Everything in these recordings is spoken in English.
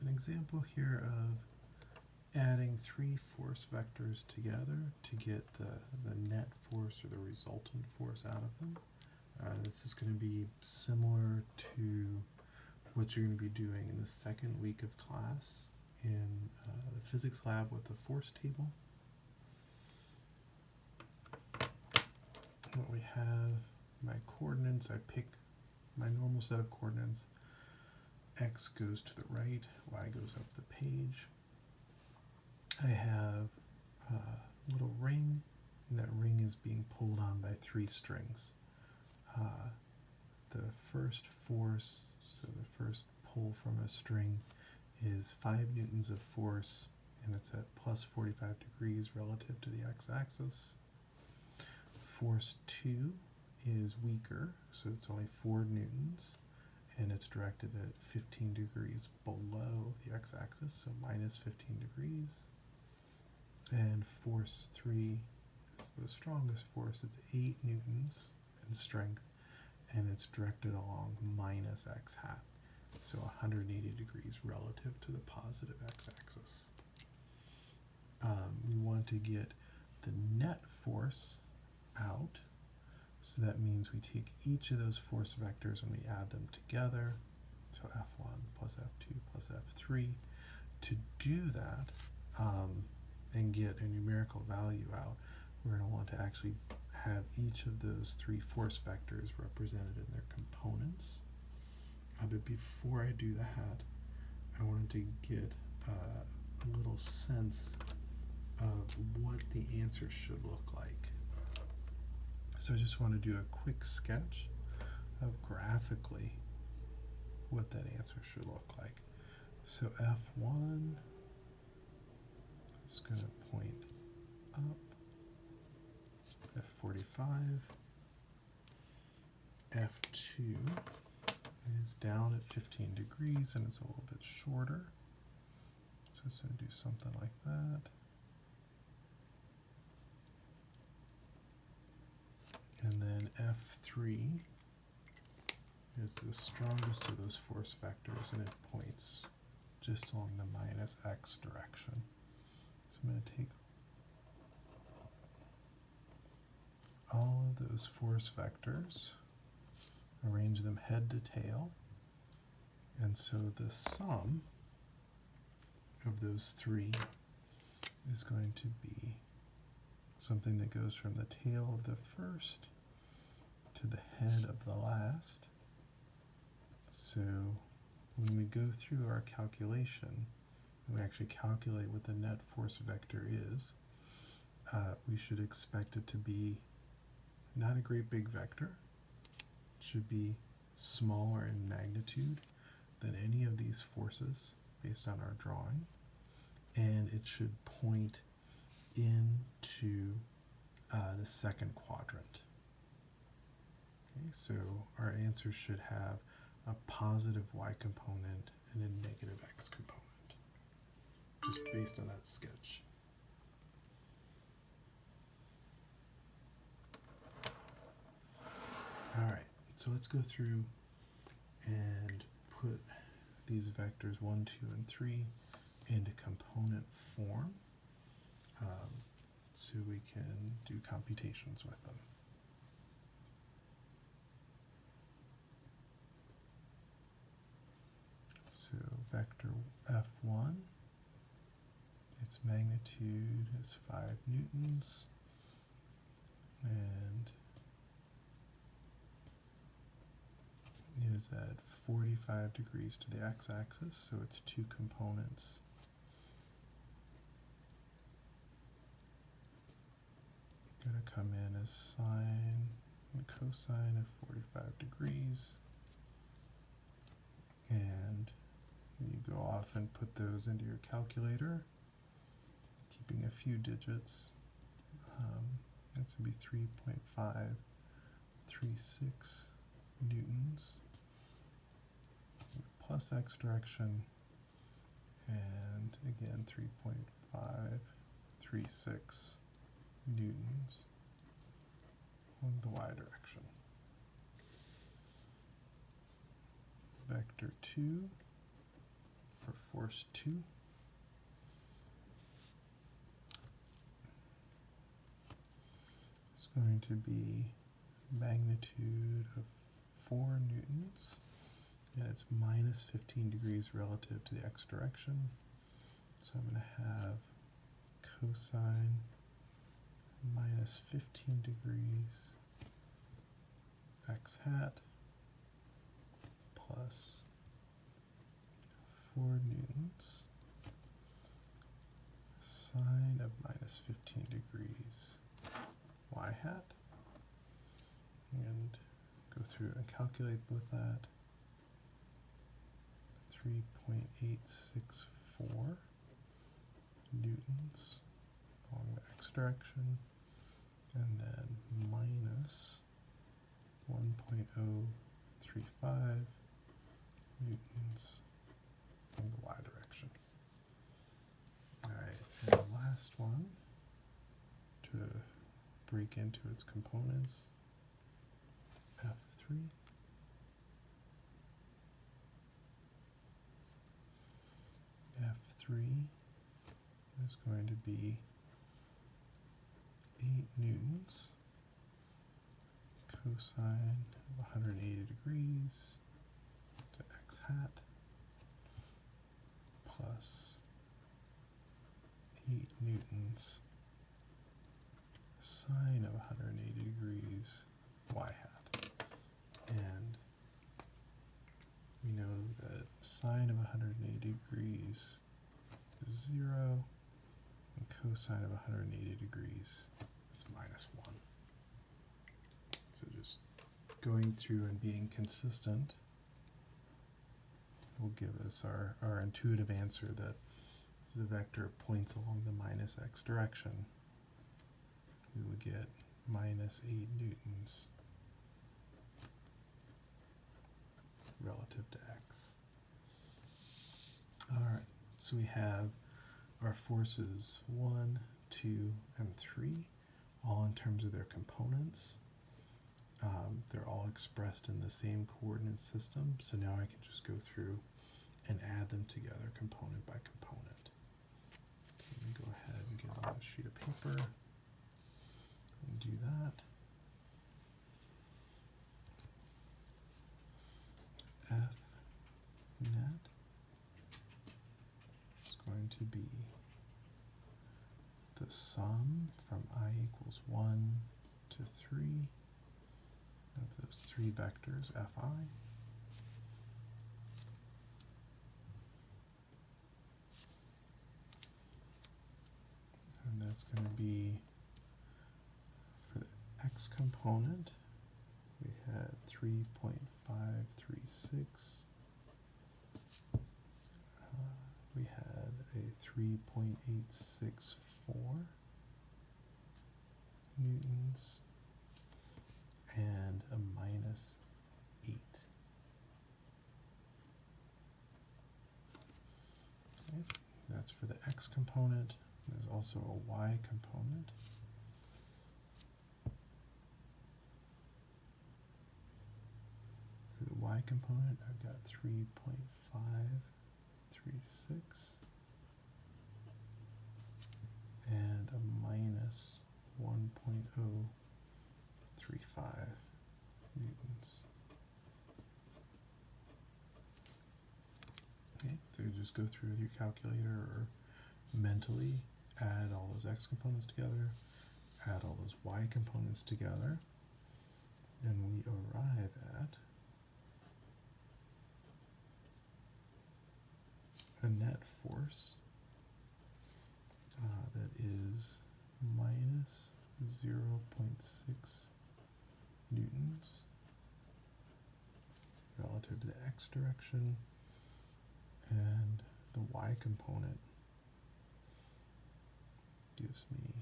an example here of adding three force vectors together to get the net force or the resultant force out of them. This is going to be similar to what you're going to be doing in the second week of class in the physics lab with the force table. What we have, my coordinates, I pick my normal set of coordinates. X goes to the right, Y goes up the page. I have a little ring, and that ring is being pulled on by three strings. The first force, so the first pull from a string, is 5 newtons of force, and it's at plus 45 degrees relative to the x-axis. Force 2 is weaker, so it's only 4 newtons, and it's directed at 15 degrees below the x-axis, so minus 15 degrees. And force 3 is the strongest force. It's 8 newtons in strength, and it's directed along minus x hat, so 180 degrees relative to the positive x-axis. We want to get the net force out, so that means we take each of those force vectors and we add them together, so F1 plus F2 plus F3. To do that and get a numerical value out, we're going to want to actually have each of those three force vectors represented in their components. But before I do that, I wanted to get a little sense of what the answer should look like. So I just want to do a quick sketch of graphically what that answer should look like. So F1 is going to point up, F45, F2 is down at 15 degrees and it's a little bit shorter. So it's going to do something like that. And then F3 is the strongest of those force vectors, and it points just along the minus x direction. So I'm going to take all of those force vectors, arrange them head to tail, and so the sum of those three is going to be something that goes from the tail of the first to the head of the last. So when we go through our calculation, and we actually calculate what the net force vector is, we should expect it to be not a great big vector. It should be smaller in magnitude than any of these forces based on our drawing, and it should point into the second quadrant. Okay, so our answer should have a positive y component and a negative x component, just based on that sketch. All right, so let's go through and put these vectors 1, 2, and 3 into component form so we can do computations with them. So vector F1, its magnitude is 5 newtons, and it is at 45 degrees to the x-axis, so it's 2 components. Going to come in as sine and cosine of 45 degrees, and you go off and put those into your calculator, keeping a few digits. That's going to be 3.536 newtons, plus x direction, and again 3.536 newtons on the y direction. Vector 2 for force 2. It's going to be magnitude of 4 newtons, and it's minus 15 degrees relative to the x direction. So I'm going to have cosine minus 15 degrees x hat plus 4 newtons sine of minus 15 degrees y hat, and go through and calculate with that. 3.864 newtons along the x direction, and then minus 1.035 newtons in the y direction. Alright, and the last one, to break into its components, F3. F3 is going to be 8 newtons cosine of 180 degrees to x hat plus 8 newtons sine of 180 degrees y hat. And we know that sine of 180 degrees is 0, and cosine of 180 degrees is minus 1. So just going through and being consistent will give us our intuitive answer that the vector points along the minus x direction. We would get minus 8 newtons relative to x. Alright, so we have our forces 1, 2, and 3, all in terms of their components. They're all expressed in the same coordinate system, so now I can just go through and add them together component by component. So let me go ahead and get on a sheet of paper and do that. F net is going to be the sum from I equals 1 to 3 of those 3 vectors Fi. And that's going to be, for the x component, we had 3.536. We had a 3.864 newtons and a minus 8. Okay. That's for the x component. There's also a y component. For the y component, I've got 3.536 and a minus 1.035 newtons. Okay, so you just go through with your calculator or mentally add all those x components together, add all those y components together, and we arrive at a net force that is minus 0.6 newtons relative to the x direction, and the y component gives me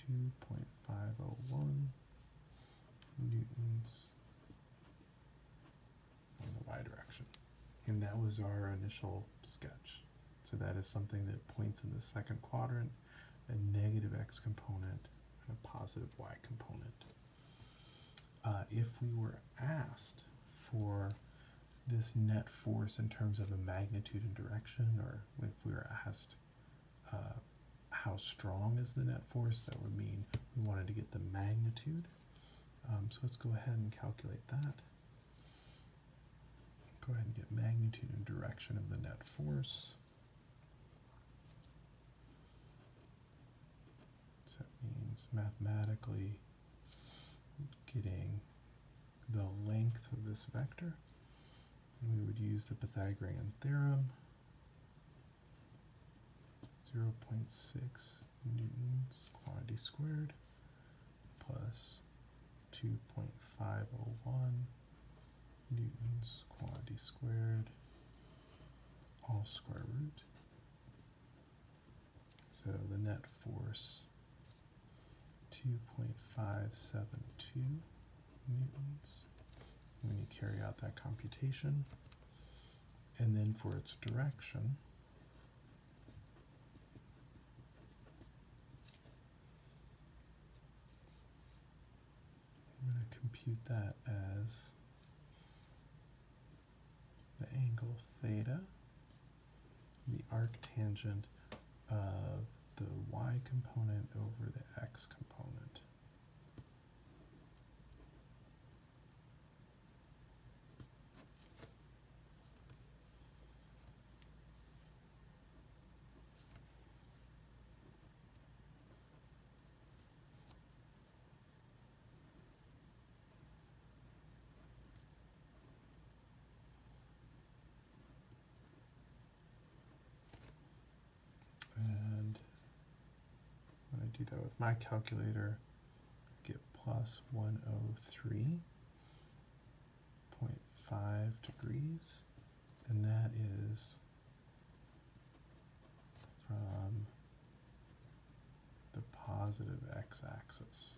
2.501 newtons in the y direction. And that was our initial sketch. So that is something that points in the second quadrant, a negative x component and a positive y component. If we were asked for this net force in terms of a magnitude and direction, or if we were asked how strong is the net force, that would mean we wanted to get the magnitude. So let's go ahead and calculate that. Go ahead and get magnitude and direction of the net force. So that means mathematically getting the length of this vector. And we would use the Pythagorean theorem. 0.6 newtons quantity squared plus 2.501 newtons quantity squared, all square root. So the net force 2.572 newtons when you carry out that computation. And then for its direction, I'm going to compute that as the angle theta, the arctangent of the y component over the x component. And when I do that with my calculator, I get plus 103.5 degrees, and that is from the positive x-axis.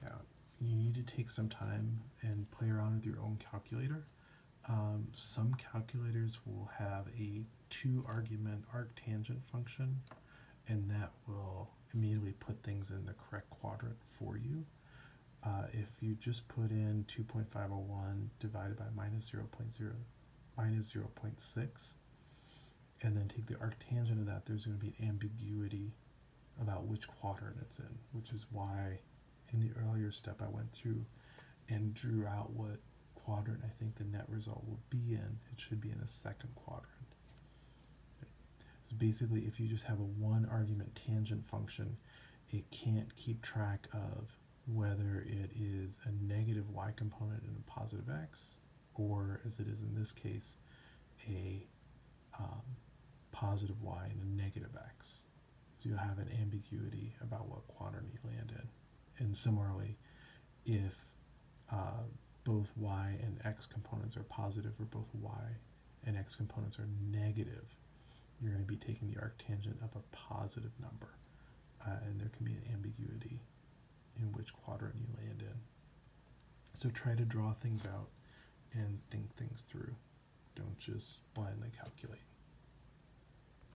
Now, you need to take some time and play around with your own calculator. Some calculators will have a 2-argument arctangent function, and that will immediately put things in the correct quadrant for you. If you just put in 2.501 divided by minus 0.6, and then take the arctangent of that, there's going to be an ambiguity about which quadrant it's in, which is why in the earlier step I went through and drew out what quadrant I think the net result will be in. It should be in the second quadrant. So basically, if you just have a 1-argument tangent function, it can't keep track of whether it is a negative y component and a positive x, or as it is in this case, a positive y and a negative x. So you'll have an ambiguity about what quadrant you land in. And similarly, if both y and x components are positive, or both y and x components are negative, you're going to be taking the arctangent of a positive number, and there can be an ambiguity in which quadrant you land in. So try to draw things out and think things through. Don't just blindly calculate.